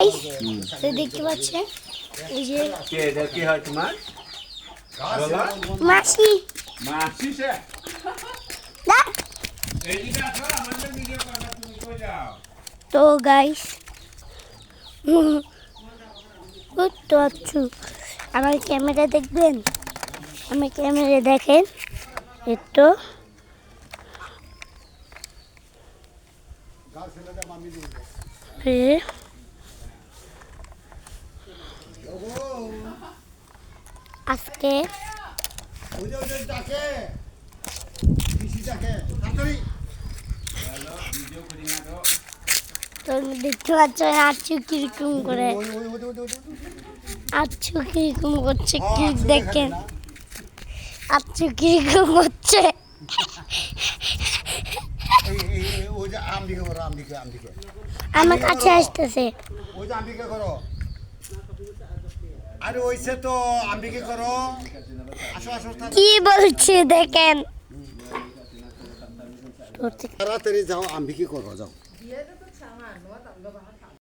দেখতে পাচ্ছেন এই যে কে এটা কি হয় তোমার বলো মাসি মাসি সে না এইদিকে আসো আমাদের ভিডিও করবা তুমি কই যাও তো গাইস তো আচ্ছু আমার ক্যামেরা দেখবেন আমার ক্যামেরা দেখেন একটু আজকে তো দেখতে পাচ্ছেন আচ্ছু কিরকম করে আচ্ছু কিরকম করছে কি দেখেন আচ্ছু কিরকম করছে আমার কাছে আসতেছে আরে ওইসে তো আম্বিকে করো আসো আসো কি বলছে দেখেন তাড়াতাড়ি যাও আম্বিকে করো যাও